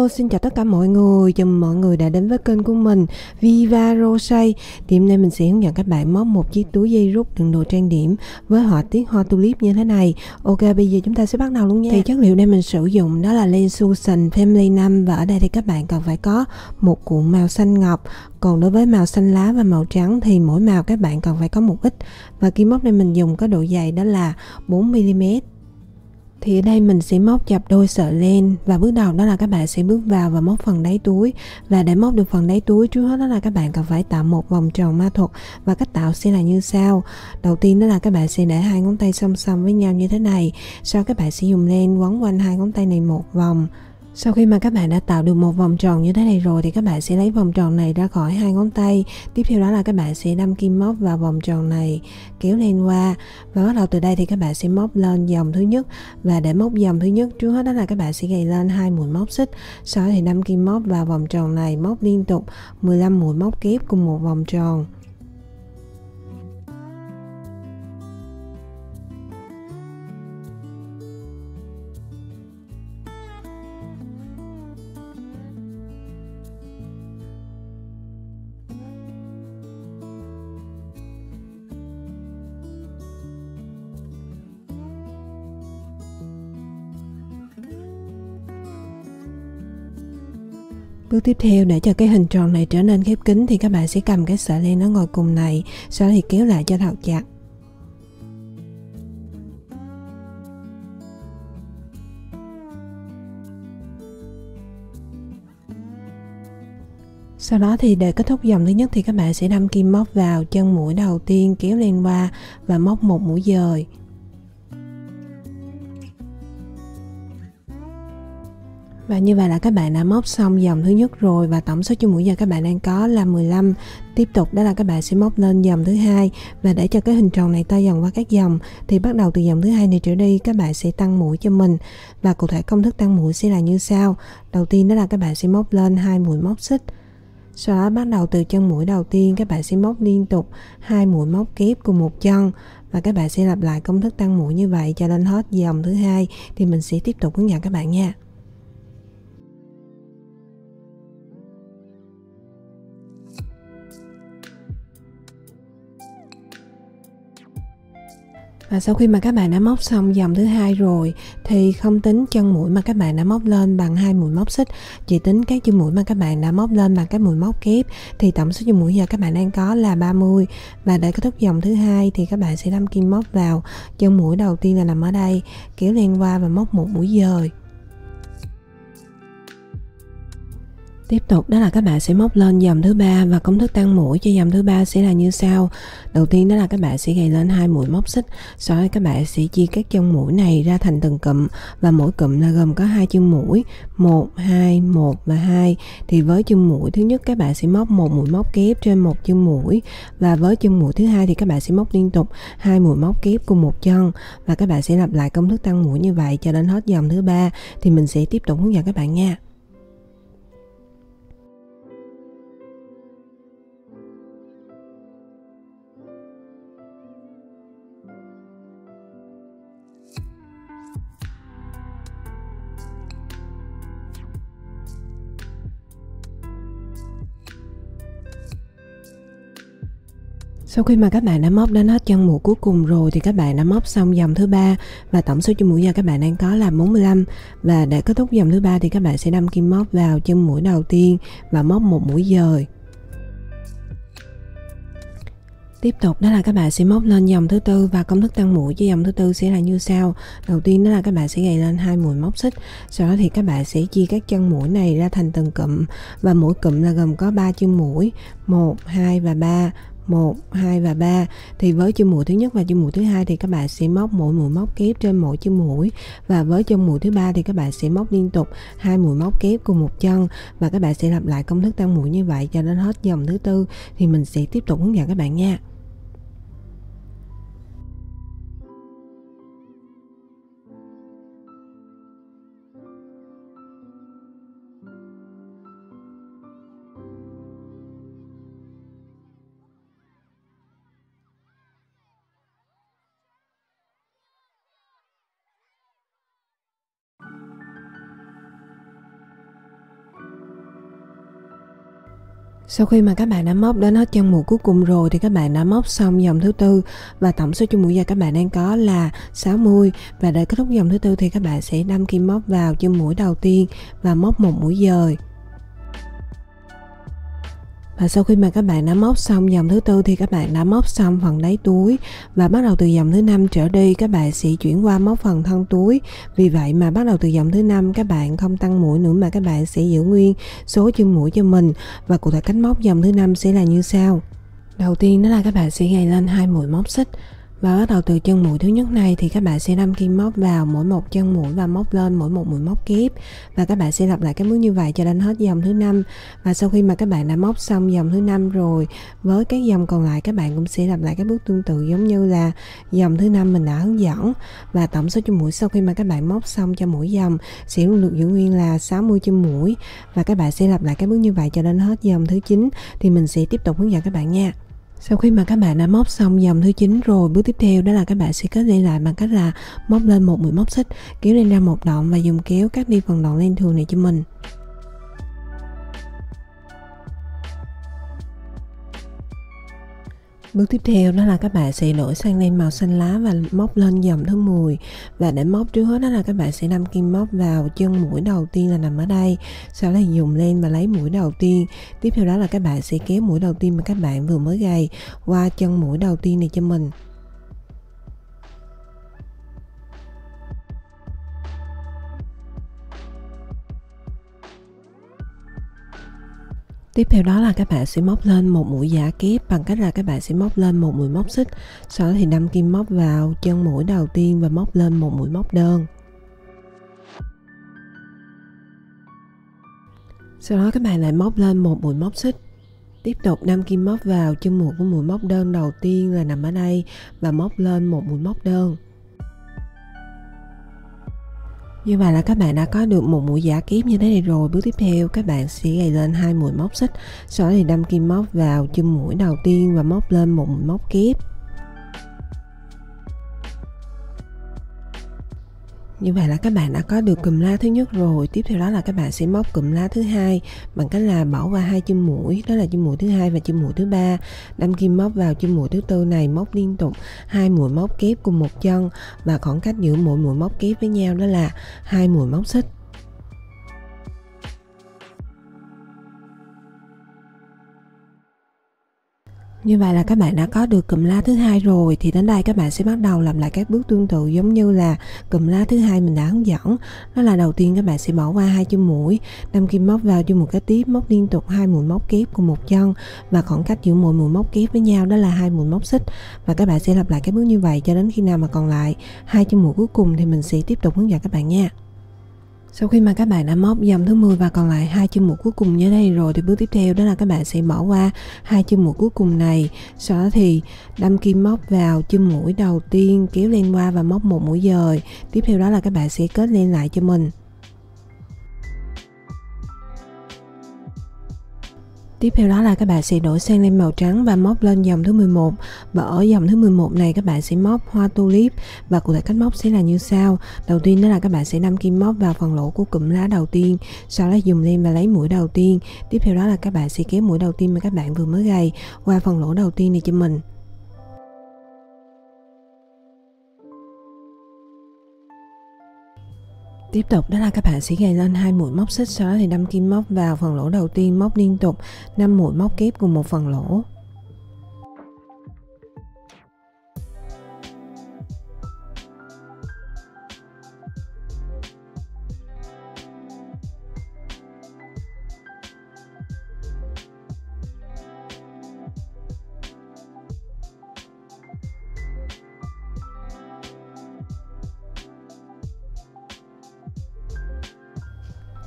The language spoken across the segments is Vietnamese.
Hello, xin chào tất cả mọi người. Chào mừng mọi người đã đến với kênh của mình Viva Rosé. Thì hôm nay mình sẽ hướng dẫn các bạn móc một chiếc túi dây rút đựng đồ trang điểm với họa tiết hoa tulip như thế này. Ok, bây giờ chúng ta sẽ bắt đầu luôn nha. Thì chất liệu đây mình sử dụng đó là len Susan Family 5. Và ở đây thì các bạn cần phải có một cuộn màu xanh ngọc. Còn đối với màu xanh lá và màu trắng thì mỗi màu các bạn cần phải có một ít. Và kim móc đây mình dùng có độ dày đó là 4mm. Thì ở đây mình sẽ móc chập đôi sợi len, và bước đầu đó là các bạn sẽ bước vào và móc phần đáy túi. Và để móc được phần đáy túi, trước hết đó là các bạn cần phải tạo một vòng tròn ma thuật, và cách tạo sẽ là như sau. Đầu tiên đó là các bạn sẽ để hai ngón tay song song với nhau như thế này. Sau các bạn sẽ dùng len quấn quanh hai ngón tay này một vòng. Sau khi mà các bạn đã tạo được một vòng tròn như thế này rồi thì các bạn sẽ lấy vòng tròn này ra khỏi hai ngón tay. Tiếp theo đó là các bạn sẽ đâm kim móc vào vòng tròn này, kéo len qua, và bắt đầu từ đây thì các bạn sẽ móc lên dòng thứ nhất. Và để móc dòng thứ nhất, trước hết đó là các bạn sẽ gầy lên 2 mũi móc xích, sau đó thì đâm kim móc vào vòng tròn này, móc liên tục 15 mũi móc kép cùng một vòng tròn. Bước tiếp theo, để cho cái hình tròn này trở nên khép kín thì các bạn sẽ cầm cái sợi len ở ngoài cùng này, sau đó thì kéo lại cho thật chặt. Sau đó thì để kết thúc dòng thứ nhất thì các bạn sẽ đâm kim móc vào chân mũi đầu tiên, kéo len qua và móc một mũi dời. Và như vậy là các bạn đã móc xong dòng thứ nhất rồi, và tổng số chân mũi dời các bạn đang có là 15. Tiếp tục đó là các bạn sẽ móc lên dòng thứ hai, và để cho cái hình tròn này to dần qua các dòng thì bắt đầu từ dòng thứ hai này trở đi các bạn sẽ tăng mũi cho mình. Và cụ thể công thức tăng mũi sẽ là như sau. Đầu tiên đó là các bạn sẽ móc lên 2 mũi móc xích. Sau đó bắt đầu từ chân mũi đầu tiên các bạn sẽ móc liên tục 2 mũi móc kép cùng một chân, và các bạn sẽ lặp lại công thức tăng mũi như vậy cho đến hết dòng thứ hai. Thì mình sẽ tiếp tục hướng dẫn các bạn nha. Và sau khi mà các bạn đã móc xong dòng thứ hai rồi thì không tính chân mũi mà các bạn đã móc lên bằng 2 mũi móc xích, chỉ tính các chân mũi mà các bạn đã móc lên bằng các mũi móc kép, thì tổng số chân mũi giờ các bạn đang có là 30. Và để kết thúc dòng thứ hai thì các bạn sẽ đâm kim móc vào chân mũi đầu tiên là nằm ở đây, kéo len qua và móc một mũi dời. Tiếp tục đó là các bạn sẽ móc lên dòng thứ ba, và công thức tăng mũi cho dòng thứ ba sẽ là như sau. Đầu tiên đó là các bạn sẽ gầy lên 2 mũi móc xích, sau đó các bạn sẽ chia các chân mũi này ra thành từng cụm, và mỗi cụm là gồm có 2 chân mũi, 1, 2, 1 và 2. Thì với chân mũi thứ nhất các bạn sẽ móc một mũi móc kép trên một chân mũi, và với chân mũi thứ hai thì các bạn sẽ móc liên tục 2 mũi móc kép cùng một chân, và các bạn sẽ lặp lại công thức tăng mũi như vậy cho đến hết dòng thứ ba. Thì mình sẽ tiếp tục hướng dẫn các bạn nha. Sau khi mà các bạn đã móc đến hết chân mũi cuối cùng rồi thì các bạn đã móc xong dòng thứ ba, và tổng số chân mũi giờ các bạn đang có là 45. Và để kết thúc dòng thứ ba thì các bạn sẽ đâm kim móc vào chân mũi đầu tiên và móc một mũi dời. Tiếp tục đó là các bạn sẽ móc lên dòng thứ tư, và công thức tăng mũi cho dòng thứ tư sẽ là như sau. Đầu tiên đó là các bạn sẽ gầy lên 2 mũi móc xích, sau đó thì các bạn sẽ chia các chân mũi này ra thành từng cụm, và mỗi cụm là gồm có 3 chân mũi, 1, 2 và 3. 1, 2 và 3. Thì với chân mũi thứ nhất và chân mũi thứ hai thì các bạn sẽ móc mỗi mũi móc kép trên mỗi chân mũi, và với chân mũi thứ ba thì các bạn sẽ móc liên tục 2 mũi móc kép cùng một chân, và các bạn sẽ lặp lại công thức tăng mũi như vậy cho đến hết dòng thứ tư. Thì mình sẽ tiếp tục hướng dẫn các bạn nha. Sau khi mà các bạn đã móc đến hết chân mũi cuối cùng rồi thì các bạn đã móc xong dòng thứ tư và tổng số chân mũi dài các bạn đang có là 60. Và để kết thúc dòng thứ tư thì các bạn sẽ đâm kim móc vào chân mũi đầu tiên và móc một mũi dời. Và sau khi mà các bạn đã móc xong dòng thứ tư thì các bạn đã móc xong phần đáy túi, và bắt đầu từ dòng thứ 5 trở đi các bạn sẽ chuyển qua móc phần thân túi. Vì vậy mà bắt đầu từ dòng thứ 5 các bạn không tăng mũi nữa mà các bạn sẽ giữ nguyên số chân mũi cho mình. Và cụ thể cách móc dòng thứ 5 sẽ là như sau. Đầu tiên đó là các bạn sẽ gài lên 2 mũi móc xích, và bắt đầu từ chân mũi thứ nhất này thì các bạn sẽ đâm kim móc vào mỗi một chân mũi và móc lên mỗi một mũi móc kép, và các bạn sẽ lặp lại cái bước như vậy cho đến hết dòng thứ 5. Và sau khi mà các bạn đã móc xong dòng thứ 5 rồi, với các dòng còn lại các bạn cũng sẽ lặp lại cái bước tương tự giống như là dòng thứ 5 mình đã hướng dẫn. Và tổng số chân mũi sau khi mà các bạn móc xong cho mỗi dòng sẽ luôn được giữ nguyên là 60 chân mũi, và các bạn sẽ lặp lại cái bước như vậy cho đến hết dòng thứ 9 thì mình sẽ tiếp tục hướng dẫn các bạn nha. Sau khi mà các bạn đã móc xong dòng thứ 9 rồi, bước tiếp theo đó là các bạn sẽ kết liên lại bằng cách là móc lên một mũi móc xích, kéo lên ra một đoạn và dùng kéo cắt đi phần đoạn len thường này cho mình. Bước tiếp theo đó là các bạn sẽ đổi sang len màu xanh lá và móc lên dòng thứ 10. Và để móc trước hết đó là các bạn sẽ đâm kim móc vào chân mũi đầu tiên là nằm ở đây. Sau đó dùng len và lấy mũi đầu tiên. Tiếp theo đó là các bạn sẽ kéo mũi đầu tiên mà các bạn vừa mới gài qua chân mũi đầu tiên này cho mình. Tiếp theo đó là các bạn sẽ móc lên một mũi giả kép bằng cách là các bạn sẽ móc lên một mũi móc xích, sau đó thì đâm kim móc vào chân mũi đầu tiên và móc lên một mũi móc đơn. Sau đó các bạn lại móc lên một mũi móc xích. Tiếp tục đâm kim móc vào chân mũi của mũi móc đơn đầu tiên là nằm ở đây và móc lên một mũi móc đơn. Như vậy là các bạn đã có được một mũi giả kép như thế này rồi. Bước tiếp theo các bạn sẽ gài lên 2 mũi móc xích, sau đó thì đâm kim móc vào chân mũi đầu tiên và móc lên một mũi móc kép. Như vậy là các bạn đã có được cùm lá thứ nhất rồi. Tiếp theo đó là các bạn sẽ móc cùm lá thứ hai bằng cách là bỏ qua hai chân mũi, đó là chân mũi thứ hai và chân mũi thứ ba. Đâm kim móc vào chân mũi thứ tư này, móc liên tục 2 mũi móc kép cùng một chân, và khoảng cách giữa mỗi mũi móc kép với nhau đó là 2 mũi móc xích. Như vậy là các bạn đã có được cùm lá thứ hai rồi, thì đến đây các bạn sẽ bắt đầu làm lại các bước tương tự giống như là cùm lá thứ hai mình đã hướng dẫn. Đó là đầu tiên các bạn sẽ bỏ qua hai chân mũi, đâm kim móc vào chân mũi kế tiếp, móc liên tục 2 mũi móc kép cùng một chân, và khoảng cách giữa mỗi mũi móc kép với nhau đó là 2 mũi móc xích. Và các bạn sẽ lặp lại các bước như vậy cho đến khi nào mà còn lại hai chân mũi cuối cùng thì mình sẽ tiếp tục hướng dẫn các bạn nha. Sau khi mà các bạn đã móc dòng thứ 10 và còn lại hai chân mũi cuối cùng như đây rồi, thì bước tiếp theo đó là các bạn sẽ bỏ qua hai chân mũi cuối cùng này, sau đó thì đâm kim móc vào chân mũi đầu tiên, kéo len qua và móc một mũi dời. Tiếp theo đó là các bạn sẽ kết len lại cho mình. Tiếp theo đó là các bạn sẽ đổi sang len màu trắng và móc lên dòng thứ 11. Và ở dòng thứ 11 này các bạn sẽ móc hoa tulip, và cụ thể cách móc sẽ là như sau. Đầu tiên đó là các bạn sẽ đâm kim móc vào phần lỗ của cụm lá đầu tiên, sau đó dùng len và lấy mũi đầu tiên. Tiếp theo đó là các bạn sẽ kéo mũi đầu tiên mà các bạn vừa mới gài qua phần lỗ đầu tiên này cho mình. Tiếp tục đó là các bạn sẽ gài lên 2 mũi móc xích, sau đó thì đâm kim móc vào phần lỗ đầu tiên, móc liên tục 5 mũi móc kép cùng một phần lỗ.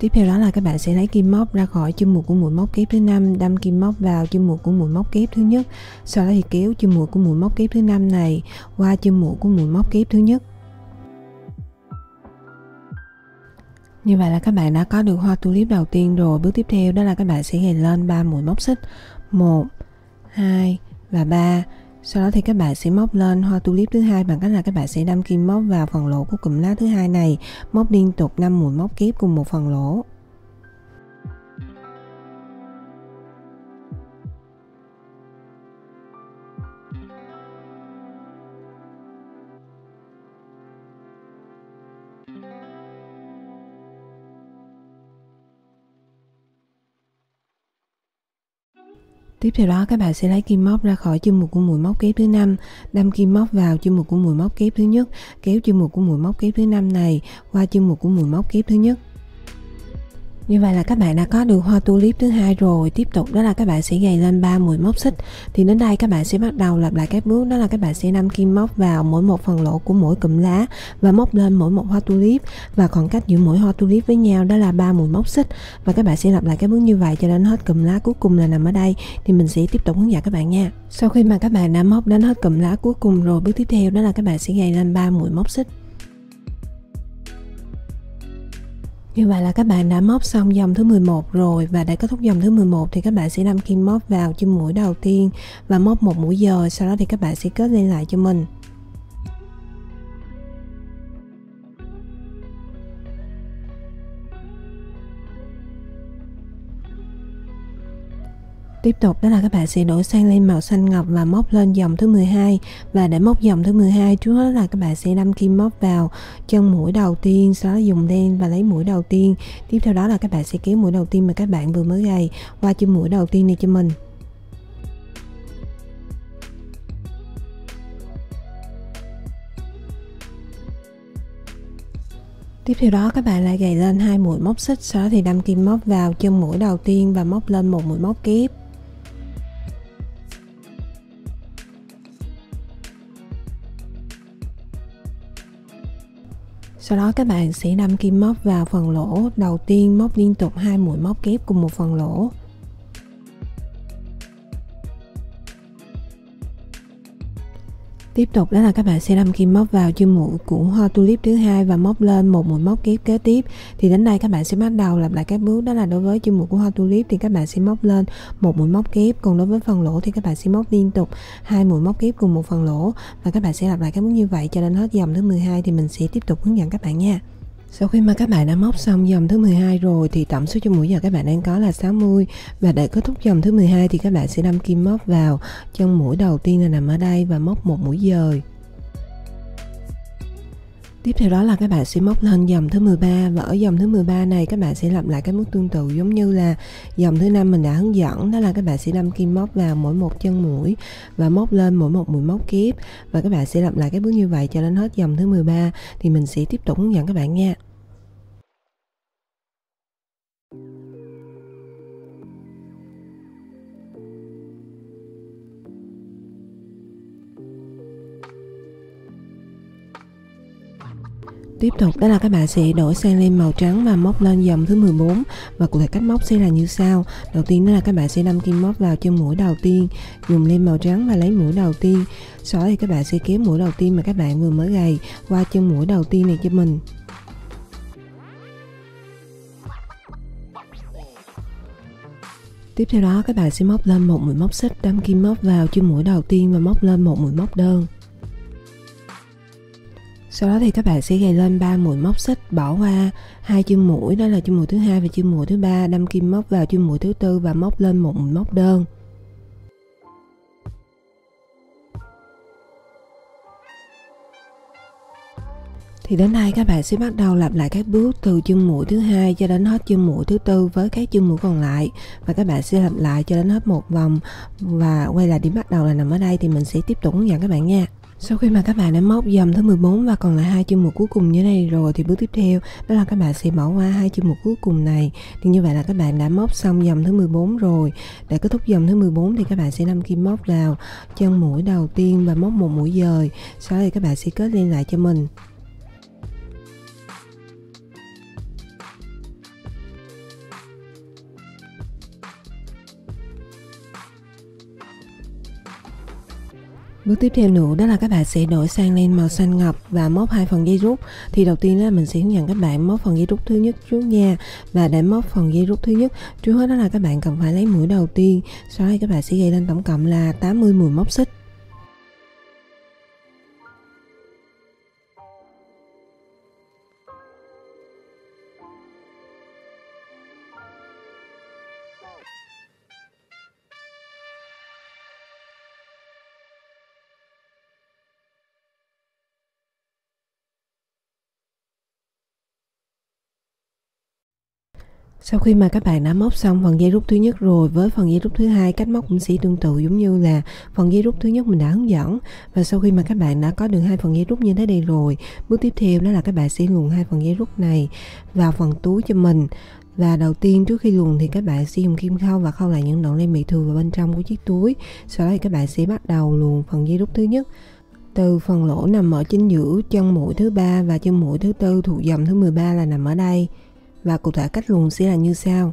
Tiếp theo đó là các bạn sẽ lấy kim móc ra khỏi chân mũi của mũi móc kép thứ 5, đâm kim móc vào chân mũi của mũi móc kép thứ nhất, sau đó thì kéo chân mũi của mũi móc kép thứ 5 này qua chân mũi của mũi móc kép thứ nhất. Như vậy là các bạn đã có được hoa tulip đầu tiên rồi. Bước tiếp theo đó là các bạn sẽ gài lên 3 mũi móc xích, 1, 2 và 3. Sau đó thì các bạn sẽ móc lên hoa tulip thứ hai bằng cách là các bạn sẽ đâm kim móc vào phần lỗ của cụm lá thứ hai này, móc liên tục 5 mũi móc kép cùng một phần lỗ. Tiếp theo đó các bạn sẽ lấy kim móc ra khỏi chân 1 của mũi móc kép thứ 5, đâm kim móc vào chân 1 của mũi móc kép thứ nhất, kéo chân 1 của mũi móc kép thứ 5 này qua chân 1 của mũi móc kép thứ nhất. Như vậy là các bạn đã có được hoa tulip thứ 2 rồi. Tiếp tục đó là các bạn sẽ gầy lên 3 mũi móc xích. Thì đến đây các bạn sẽ bắt đầu lặp lại các bước, đó là các bạn sẽ đâm kim móc vào mỗi một phần lỗ của mỗi cụm lá và móc lên mỗi một hoa tulip, và khoảng cách giữa mỗi hoa tulip với nhau đó là 3 mũi móc xích. Và các bạn sẽ lặp lại các bước như vậy cho đến hết cụm lá cuối cùng là nằm ở đây. Thì mình sẽ tiếp tục hướng dẫn các bạn nha. Sau khi mà các bạn đã móc đến hết cụm lá cuối cùng rồi, bước tiếp theo đó là các bạn sẽ gầy lên 3 mũi móc xích. Như vậy là các bạn đã móc xong dòng thứ 11 rồi, và để kết thúc dòng thứ 11 thì các bạn sẽ đâm kim móc vào chân mũi đầu tiên và móc một mũi dời, sau đó thì các bạn sẽ kết lên lại cho mình. Tiếp tục đó là các bạn sẽ đổi sang lên màu xanh ngọc và móc lên dòng thứ 12. Và để móc dòng thứ 12 trước hết là các bạn sẽ đâm kim móc vào chân mũi đầu tiên, sau đó dùng len và lấy mũi đầu tiên. Tiếp theo đó là các bạn sẽ kéo mũi đầu tiên mà các bạn vừa mới gầy qua chân mũi đầu tiên này cho mình. Tiếp theo đó các bạn lại gầy lên 2 mũi móc xích, sau đó thì đâm kim móc vào chân mũi đầu tiên và móc lên một mũi móc kép. Sau đó các bạn sẽ đâm kim móc vào phần lỗ đầu tiên, móc liên tục 2 mũi móc kép cùng một phần lỗ. Tiếp tục đó là các bạn sẽ đâm kim móc vào chân mũi của hoa tulip thứ 2 và móc lên một mũi móc kép kế tiếp. Thì đến đây các bạn sẽ bắt đầu lặp lại các bước, đó là đối với chân mũi của hoa tulip thì các bạn sẽ móc lên một mũi móc kép, còn đối với phần lỗ thì các bạn sẽ móc liên tục 2 mũi móc kép cùng một phần lỗ, và các bạn sẽ lặp lại các bước như vậy cho đến hết dòng thứ 12 thì mình sẽ tiếp tục hướng dẫn các bạn nha. Sau khi mà các bạn đã móc xong dòng thứ 12 rồi thì tổng số chân mũi giờ các bạn đang có là 60, và để kết thúc dòng thứ 12 thì các bạn sẽ đâm kim móc vào chân mũi đầu tiên là nằm ở đây và móc một mũi dời. Tiếp theo đó là các bạn sẽ móc lên dòng thứ 13, và ở dòng thứ 13 này các bạn sẽ lặp lại các bước tương tự giống như là dòng thứ 5 mình đã hướng dẫn, đó là các bạn sẽ đâm kim móc vào mỗi một chân mũi và móc lên mỗi một mũi móc kép, và các bạn sẽ lặp lại các bước như vậy cho đến hết dòng thứ 13 thì mình sẽ tiếp tục hướng dẫn các bạn nha. Tiếp tục đó là các bạn sẽ đổi sang len màu trắng và móc lên dòng thứ 14, và cụ thể cách móc sẽ là như sau. Đầu tiên đó là các bạn sẽ đâm kim móc vào chân mũi đầu tiên, dùng len màu trắng và lấy mũi đầu tiên. Sau đó thì các bạn sẽ kéo mũi đầu tiên mà các bạn vừa mới gầy qua chân mũi đầu tiên này cho mình. Tiếp theo đó các bạn sẽ móc lên một mũi móc xích, đâm kim móc vào chân mũi đầu tiên và móc lên một mũi móc đơn. Sau đó thì các bạn sẽ gầy lên 3 mũi móc xích, bỏ qua 2 chân mũi, đó là chân mũi thứ 2 và chân mũi thứ 3, đâm kim móc vào chân mũi thứ 4 và móc lên một mũi móc đơn. Thì đến đây các bạn sẽ bắt đầu lặp lại các bước từ chân mũi thứ 2 cho đến hết chân mũi thứ 4 với các chân mũi còn lại, và các bạn sẽ lặp lại cho đến hết một vòng và quay lại điểm bắt đầu là nằm ở đây thì mình sẽ tiếp tục hướng dẫn các bạn nha. Sau khi mà các bạn đã móc dòng thứ 14 và còn lại 2 chân mũi cuối cùng như này rồi thì bước tiếp theo đó là các bạn sẽ bỏ qua 2 chân mũi cuối cùng này. Thì như vậy là các bạn đã móc xong dòng thứ 14 rồi. Để kết thúc dòng thứ 14 thì các bạn sẽ đâm kim móc vào chân mũi đầu tiên và móc một mũi dời. Sau đó thì các bạn sẽ kết lên lại cho mình. Bước tiếp theo nữa đó là các bạn sẽ đổi sang len màu xanh ngọc và móc 2 phần dây rút. Thì đầu tiên là mình sẽ hướng dẫn các bạn móc phần dây rút thứ nhất trước nha. Và để móc phần dây rút thứ nhất, trước hết đó là các bạn cần phải lấy mũi đầu tiên, sau đó các bạn sẽ gầy lên tổng cộng là 80 mũi móc xích. Sau khi mà các bạn đã móc xong phần dây rút thứ nhất rồi, với phần dây rút thứ hai cách móc cũng sẽ tương tự giống như là phần dây rút thứ nhất mình đã hướng dẫn. Và sau khi mà các bạn đã có được hai phần dây rút như thế này rồi, bước tiếp theo đó là các bạn sẽ luồn hai phần dây rút này vào phần túi cho mình. Và đầu tiên trước khi luồn thì các bạn sẽ dùng kim khâu và khâu lại những đoạn len bị thừa vào bên trong của chiếc túi. Sau đó thì các bạn sẽ bắt đầu luồn phần dây rút thứ nhất từ phần lỗ nằm ở chính giữa chân mũi thứ ba và chân mũi thứ tư thuộc dòng thứ 13 là nằm ở đây. Và cụ thể cách luồn sẽ là như sau.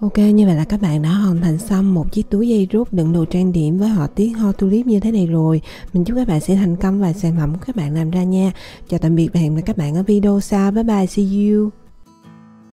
Ok, như vậy là các bạn đã hoàn thành xong một chiếc túi dây rút đựng đồ trang điểm với họa tiết hoa tulip như thế này rồi. Mình chúc các bạn sẽ thành công và sản phẩm của các bạn làm ra nha. Chào tạm biệt và hẹn gặp lại các bạn ở video sau. Bye bye, see you.